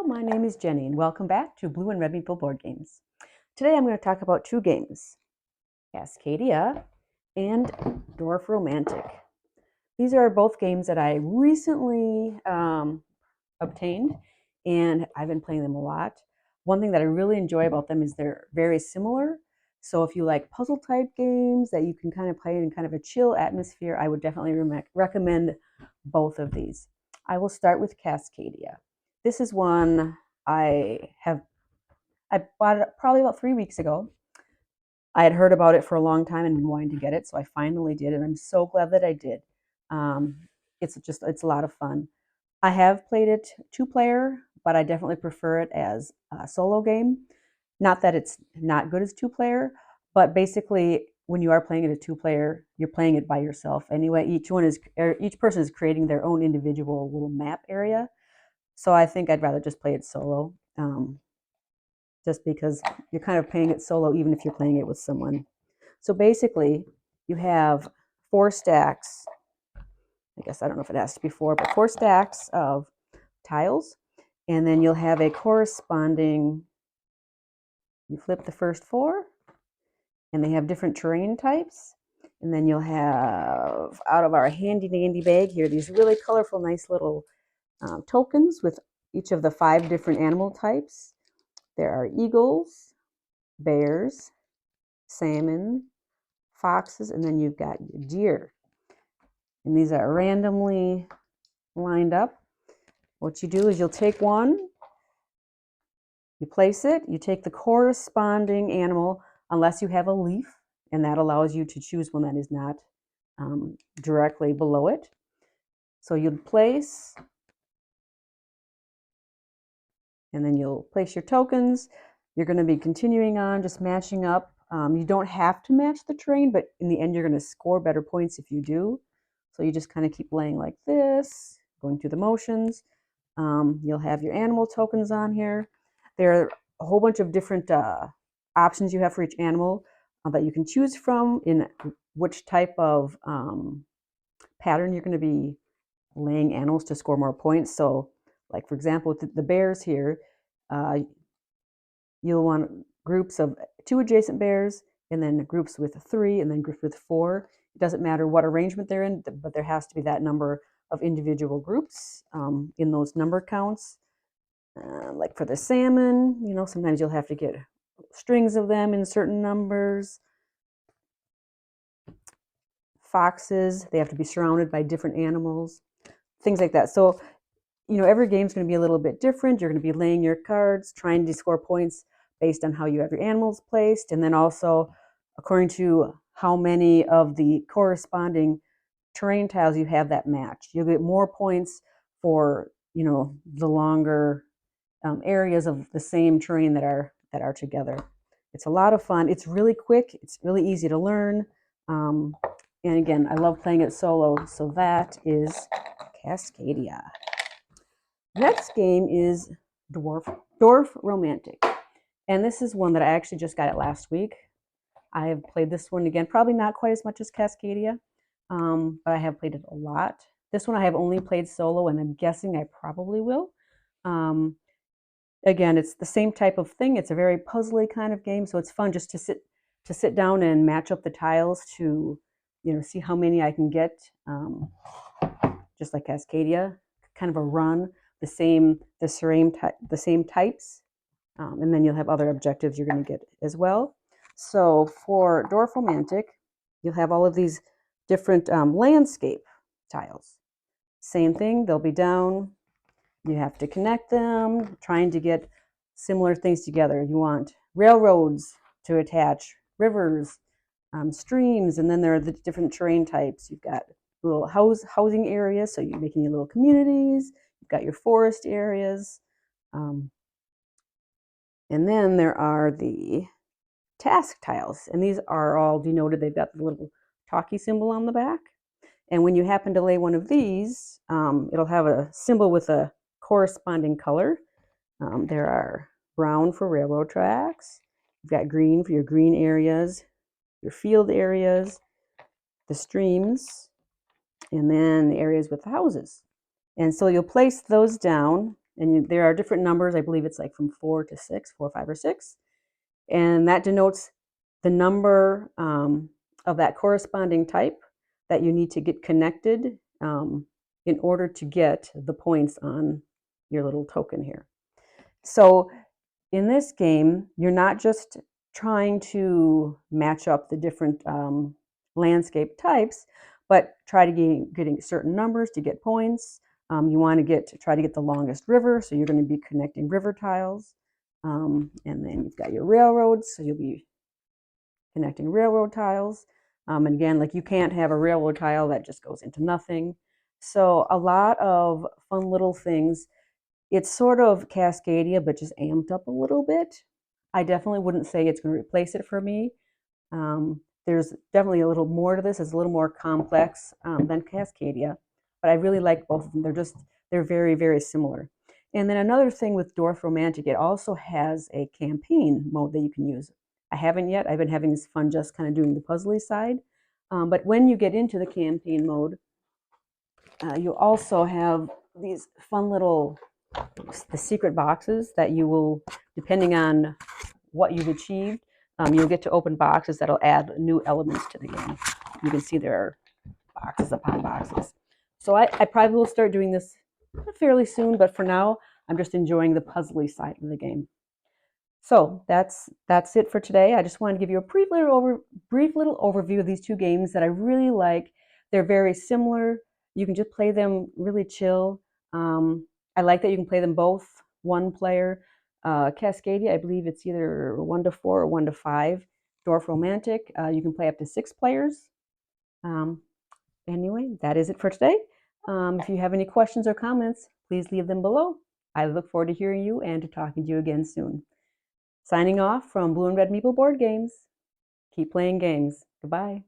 my name is Jenny and welcome back to Blue and Red Meeple Board Games. Today I'm going to talk about two games, Cascadia and Dorf Romantik. These are both games that I recently obtained and I've been playing them a lot. One thing that I really enjoy about them is they're very similar. So if you like puzzle type games that you can kind of play in kind of a chill atmosphere, I would definitely recommend both of these. I will start with Cascadia. This is one I bought it probably about 3 weeks ago. I had heard about it for a long time and been wanting to get it, so I finally did, and I'm so glad that I did. Um, it's a lot of fun. I have played it two-player, but I definitely prefer it as a solo game. Not that it's not good as two-player, but basically when you are playing it as two-player, you're playing it by yourself anyway. Each person is creating their own individual little map area. So I think I'd rather just play it solo, just because you're kind of playing it solo even if you're playing it with someone. So basically, you have 4 stacks. I guess I don't know if it has to be 4, but 4 stacks of tiles. And then you'll have a corresponding, you flip the first 4, and they have different terrain types. And then you'll have, out of our handy dandy bag here, these really colorful, nice little tokens with each of the 5 different animal types. There are eagles, bears, salmon, foxes, and then you've got your deer. And these are randomly lined up. What you do is you'll take one, you place it, you take the corresponding animal, unless you have a leaf, and that allows you to choose one that is not directly below it. So you'll place, and then you'll place your tokens. You're going to be continuing on, just matching up. You don't have to match the terrain, but in the end, you're going to score better points if you do. So you just kind of keep laying like this, going through the motions. You'll have your animal tokens on here. There are a whole bunch of different options you have for each animal that you can choose from in which type of pattern you're going to be laying animals to score more points. So, like for example, with the bears here, you'll want groups of 2 adjacent bears, and then groups with 3, and then groups with 4. It doesn't matter what arrangement they're in, but there has to be that number of individual groups in those number counts. Like for the salmon, sometimes you'll have to get strings of them in certain numbers. Foxes, they have to be surrounded by different animals, things like that. So, every game's going to be a little bit different. You're going to be laying your cards, trying to score points based on how you have your animals placed, and then also according to how many of the corresponding terrain tiles you have that match. You'll get more points for, the longer areas of the same terrain that are together. It's a lot of fun. It's really quick. It's really easy to learn. And again, I love playing it solo. So that is Cascadia. Next game is Dorf Romantik. And this is one that I actually just got it last week. I have played this one again, probably not quite as much as Cascadia, but I have played it a lot. This one I have only played solo, and I'm guessing I probably will. Again, it's the same type of thing. It's a very puzzly kind of game, so it's fun just to sit down and match up the tiles to, see how many I can get. Just like Cascadia, kind of a run, the same types, and then you'll have other objectives you're going to get as well. So for Dorf Romantik, you'll have all of these different landscape tiles. Same thing, they'll be down. You have to connect them, trying to get similar things together. You want railroads to attach, rivers, streams, and then there are the different terrain types. You've got little housing areas, so you're making your little communities. You've got your forest areas. And then there are the task tiles, and these are all denoted. They've got the little talkie symbol on the back. And when you happen to lay one of these, it'll have a symbol with a corresponding color. There are brown for railroad tracks. You've got green for your green areas, your field areas, the streams, and then the areas with the houses. And so you'll place those down, And there are different numbers. I believe it's like from 4 to 6, 4, 5, or 6. And that denotes the number of that corresponding type that you need to get connected in order to get the points on your little token here. So in this game, you're not just trying to match up the different landscape types, but try to getting certain numbers to get points. You want to try to get the longest river, so you're going to be connecting river tiles. And then you've got your railroads, so you'll be connecting railroad tiles. And again, like you can't have a railroad tile that just goes into nothing. So a lot of fun little things. It's sort of Cascadia, but just amped up a little bit. I definitely wouldn't say it's going to replace it for me. There's definitely a little more to this. It's a little more complex than Cascadia, but I really like both of them. They're very, very similar. And then another thing with Dorf Romantik, it also has a campaign mode that you can use. I haven't yet. I've been having this fun just kind of doing the puzzly side. But when you get into the campaign mode, you also have these fun little the secret boxes that you will, depending on what you've achieved, you'll get to open boxes that'll add new elements to the game. You can see there are boxes upon boxes. So I probably will start doing this fairly soon, but for now, I'm just enjoying the puzzly side of the game. So that's it for today. I just wanted to give you a brief little overview of these two games that I really like. They're very similar. You can just play them really chill. I like that you can play them both one player. Cascadia, I believe it's either 1 to 4 or 1 to 5. Dorf Romantik, you can play up to 6 players. Anyway, that is it for today. If you have any questions or comments, please leave them below. I look forward to hearing you and to talking to you again soon. Signing off from Blue and Red Meeple Board Games. Keep playing games. Goodbye.